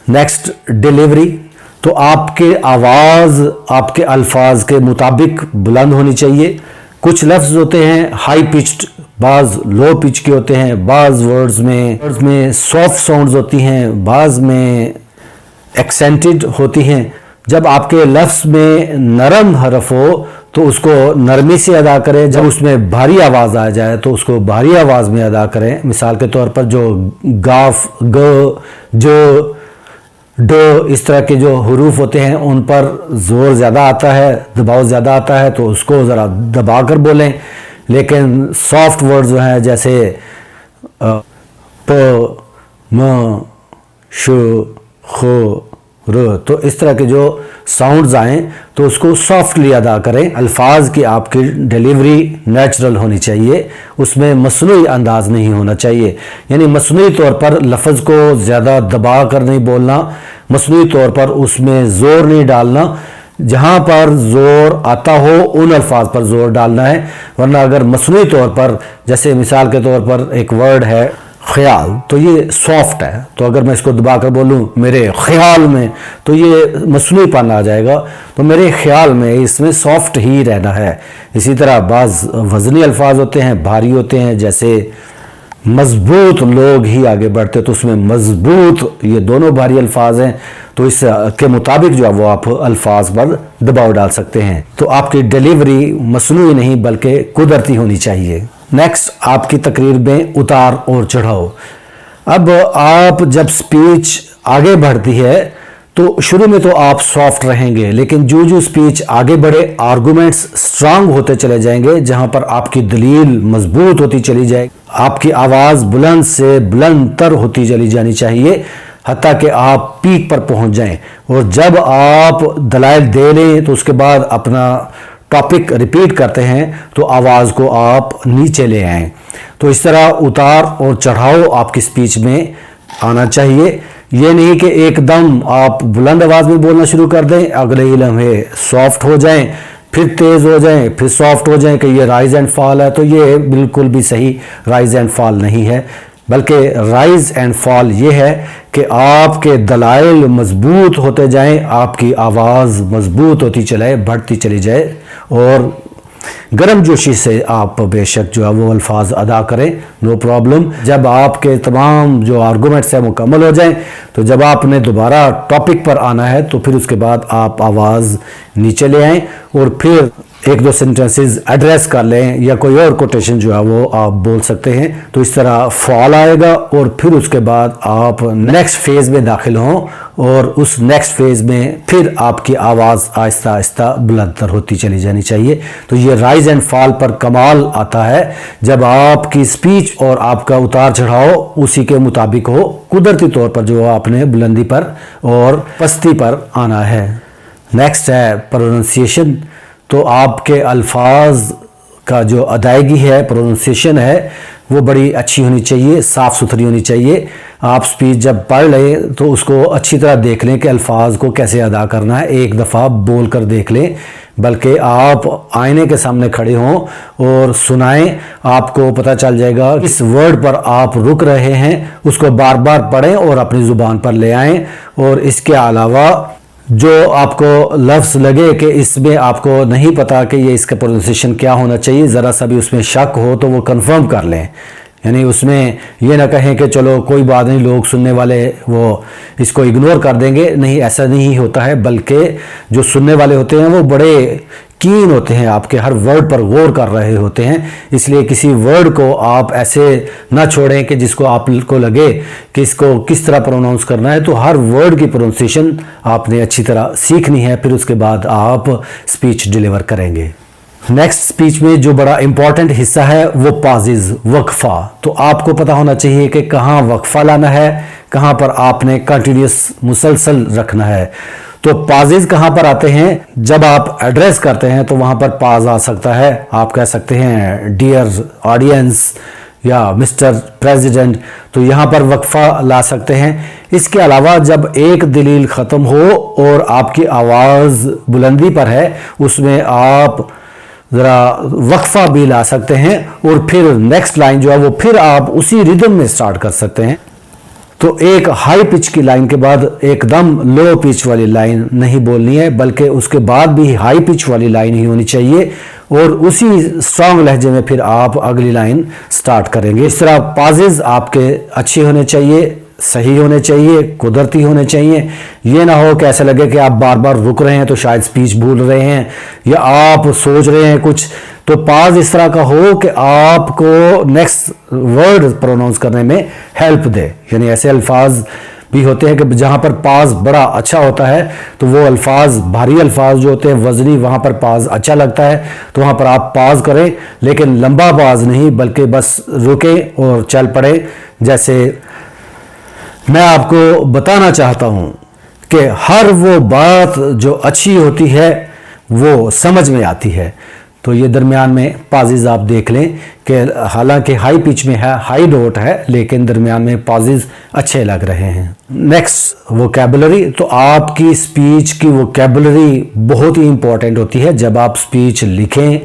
Next delivery, तो आपके आवाज़ आपके अल्फाज के मुताबिक बुलंद होनी चाहिए। कुछ लफ्ज़ होते हैं हाई पिच्ड, बाज़ लो पिच के होते हैं, बाज़ वर्ड्स में सॉफ्ट साउंड्स होती हैं, बाज़ में एक्सेंटेड होती हैं। जब आपके लफ्ज़ में नरम हरफ हो तो उसको नरमी से अदा करें, जब उसमें भारी आवाज़ आ जाए तो उसको भारी आवाज़ में अदा करें। मिसाल के तौर पर जो गाफ, ग, जो, डो, इस तरह के जो हरूफ होते हैं उन पर ज़ोर ज़्यादा आता है, दबाव ज़्यादा आता है, तो उसको ज़रा दबा कर बोलें। लेकिन सॉफ्ट वर्ड्स जो हैं जैसे प, म, शु, खो, र, तो इस तरह के जो साउंड्स आएँ तो उसको सॉफ्टली अदा करें। अल्फाज की आपकी डिलीवरी नेचुरल होनी चाहिए, उसमें मसनूई अंदाज नहीं होना चाहिए। यानी मसनूई तौर पर लफ्ज़ को ज़्यादा दबा कर नहीं बोलना, मसनूई तौर पर उसमें ज़ोर नहीं डालना। जहाँ पर ज़ोर आता हो उन अल्फाज पर ज़ोर डालना है, वरना अगर मसनूई तौर पर, जैसे मिसाल के तौर पर एक वर्ड है ख्याल, तो ये सॉफ्ट है, तो अगर मैं इसको दबा कर बोलूँ मेरे ख्याल में, तो ये मसनूईपन आ जाएगा। तो मेरे ख्याल में इसमें सॉफ्ट ही रहना है। इसी तरह बाज़ वज़नी अल्फाज होते हैं, भारी होते हैं, जैसे मजबूत लोग ही आगे बढ़ते, तो उसमें मजबूत, ये दोनों भारी अल्फाज हैं, तो इसके मुताबिक जो है वो आप अल्फाज पर दबाव डाल सकते हैं। तो आपकी डिलीवरी मसनूई नहीं बल्कि कुदरती होनी चाहिए। नेक्स्ट, आपकी तकरीर में उतार और चढ़ाव। अब आप जब स्पीच आगे बढ़ती है तो शुरू में तो आप सॉफ्ट रहेंगे, लेकिन जो जो स्पीच आगे बढ़े आर्गूमेंट्स स्ट्रांग होते चले जाएंगे, जहां पर आपकी दलील मजबूत होती चली जाएगी, आपकी आवाज़ बुलंद से बुलंद तर होती चली जानी चाहिए, हत्ता कि आप पीक पर पहुंच जाएं। और जब आप दलाइल दे लें तो उसके बाद अपना टॉपिक रिपीट करते हैं तो आवाज़ को आप नीचे ले आएं। तो इस तरह उतार और चढ़ाव आपकी स्पीच में आना चाहिए। ये नहीं कि एकदम आप बुलंद आवाज़ में बोलना शुरू कर दें, अगले ही लम्हे सॉफ्ट हो जाएं, फिर तेज़ हो जाएं, फिर सॉफ्ट हो जाएं कि ये राइज एंड फॉल है। तो ये बिल्कुल भी सही राइज एंड फॉल नहीं है, बल्कि राइज एंड फॉल ये है कि आपके दलाइल मजबूत होते जाएं, आपकी आवाज़ मजबूत होती चले, बढ़ती चली जाए, और गर्म जोशी से आप बेशक जो है वो अल्फाज अदा करें, नो प्रॉब्लम। जब आपके तमाम जो आर्गूमेंट्स हैं मुकम्मल हो जाएं, तो जब आपने दोबारा टॉपिक पर आना है तो फिर उसके बाद आप आवाज़ नीचे ले आएँ और फिर एक दो सेंटेंसेस एड्रेस कर लें या कोई और कोटेशन जो है वो आप बोल सकते हैं। तो इस तरह फॉल आएगा और फिर उसके बाद आप नेक्स्ट फेज़ में दाखिल हों, और उस नेक्स्ट फेज़ में फिर आपकी आवाज़ आहिस्ता आहिस्ता बुलंदतर होती चली जानी चाहिए। तो ये राइज एंड फॉल पर कमाल आता है जब आपकी स्पीच और आपका उतार चढ़ाव उसी के मुताबिक हो, कुदरती तौर पर जो आपने बुलंदी पर और पस्ती पर आना है। नेक्स्ट है प्रोनाउंसिएशन। तो आपके अल्फाज का जो अदायगी है, प्रोनाउंसिएशन है, वो बड़ी अच्छी होनी चाहिए, साफ़ सुथरी होनी चाहिए। आप स्पीच जब पढ़ लें तो उसको अच्छी तरह देख लें कि अल्फाज को कैसे अदा करना है, एक दफ़ा बोल कर देख लें, बल्कि आप आईने के सामने खड़े हों और सुनाएं, आपको पता चल जाएगा किस वर्ड पर आप रुक रहे हैं, उसको बार बार पढ़ें और अपनी ज़ुबान पर ले आएँ। और इसके अलावा जो आपको लफ्ज़ लगे कि इसमें आपको नहीं पता कि ये इसका प्रोनाउंसिएशन क्या होना चाहिए, ज़रा सा भी उसमें शक हो तो वो कंफर्म कर लें। यानी उसमें ये ना कहें कि चलो कोई बात नहीं, लोग सुनने वाले वो इसको इग्नोर कर देंगे, नहीं, ऐसा नहीं होता है, बल्कि जो सुनने वाले होते हैं वो बड़े कीन होते हैं, आपके हर वर्ड पर गौर कर रहे होते हैं। इसलिए किसी वर्ड को आप ऐसे ना छोड़ें कि जिसको आपको लगे कि इसको किस तरह प्रोनाउंस करना है। तो हर वर्ड की प्रोनाउंसिएशन आपने अच्छी तरह सीखनी है, फिर उसके बाद आप स्पीच डिलीवर करेंगे। नेक्स्ट स्पीच में जो बड़ा इंपॉर्टेंट हिस्सा है वो पॉजेज, वक्फा। तो आपको पता होना चाहिए कि कहाँ वक्फा लाना है, कहाँ पर आपने कंटिन्यूस मुसलसल रखना है। तो पॉजेज कहाँ पर आते हैं, जब आप एड्रेस करते हैं तो वहाँ पर पॉज आ सकता है। आप कह सकते हैं डियर ऑडियंस या मिस्टर प्रेसिडेंट, तो यहाँ पर वक्फा ला सकते हैं। इसके अलावा जब एक दलील ख़त्म हो और आपकी आवाज़ बुलंदी पर है, उसमें आप ज़रा वक्फा भी ला सकते हैं और फिर नेक्स्ट लाइन जो है वो फिर आप उसी रिदम में स्टार्ट कर सकते हैं। तो एक हाई पिच की लाइन के बाद एकदम लो पिच वाली लाइन नहीं बोलनी है, बल्कि उसके बाद भी हाई पिच वाली लाइन ही होनी चाहिए, और उसी स्ट्रांग लहजे में फिर आप अगली लाइन स्टार्ट करेंगे। इस तरह पाजेज आपके अच्छे होने चाहिए, सही होने चाहिए, कुदरती होने चाहिए। ये ना हो कि ऐसा लगे कि आप बार बार रुक रहे हैं तो शायद स्पीच भूल रहे हैं, या आप सोच रहे हैं कुछ, तो पाज इस तरह का हो कि आपको नेक्स्ट वर्ड प्रोनाउंस करने में हेल्प दे। यानी ऐसे अल्फाज भी होते हैं कि जहाँ पर पाज बड़ा अच्छा होता है तो वो अल्फाज, भारी अल्फाज जो होते हैं वजनी, वहाँ पर पाज अच्छा लगता है तो वहाँ पर आप पाज करें, लेकिन लंबा पाज नहीं, बल्कि बस रुकें और चल पड़े। जैसे मैं आपको बताना चाहता हूँ कि हर वो बात जो अच्छी होती है वो समझ में आती है। तो ये दरमियान में पाजेज आप देख लें कि हालांकि हाई पिच में है, हाई नोट है, लेकिन दरमियान में पाजेज अच्छे लग रहे हैं। Next vocabulary. तो आपकी स्पीच की वोकैबुलरी बहुत ही इंपॉर्टेंट होती है। जब आप स्पीच लिखें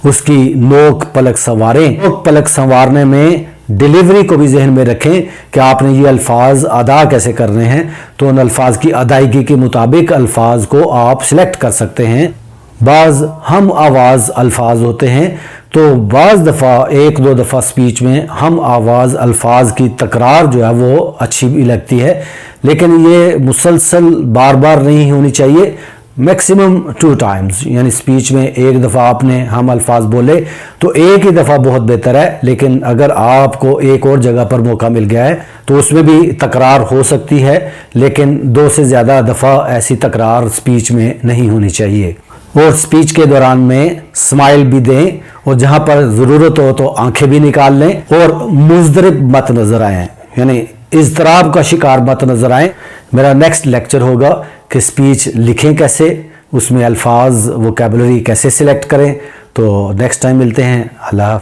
उसकी नोक पलक संवारें। नोक पलक संवारने में डिलीवरी को भी जहन में रखें कि आपने ये अल्फाज अदा कैसे करने हैं, तो उन अल्फाज की अदायगी के मुताबिक अल्फाज को आप सिलेक्ट कर सकते हैं। बाज़ हम आवाज़ अल्फाज होते हैं, तो बाज़ दफ़ा एक दो दफ़ा स्पीच में हम आवाज़ अल्फाज की तकरार जो है वो अच्छी भी लगती है, लेकिन ये मुसलसल बार बार नहीं होनी चाहिए। मैक्सिमम 2 टाइम्स, यानी स्पीच में एक दफ़ा आपने हम अल्फाज बोले तो एक ही दफ़ा बहुत बेहतर है, लेकिन अगर आपको एक और जगह पर मौका मिल गया है तो उसमें भी तकरार हो सकती है, लेकिन 2 से ज़्यादा दफ़ा ऐसी तकरार स्पीच में नहीं होनी चाहिए। और स्पीच के दौरान में स्माइल भी दें, और जहाँ पर ज़रूरत हो तो आंखें भी निकाल लें, और मुज़दरिब मत नज़र आएँ, यानी इज़्तिराब का शिकार मत नज़र आएँ। मेरा नेक्स्ट लेक्चर होगा कि स्पीच लिखें कैसे, उसमें अल्फाज वोकैबुलरी कैसे सिलेक्ट करें। तो नेक्स्ट टाइम मिलते हैं। अल्लाह।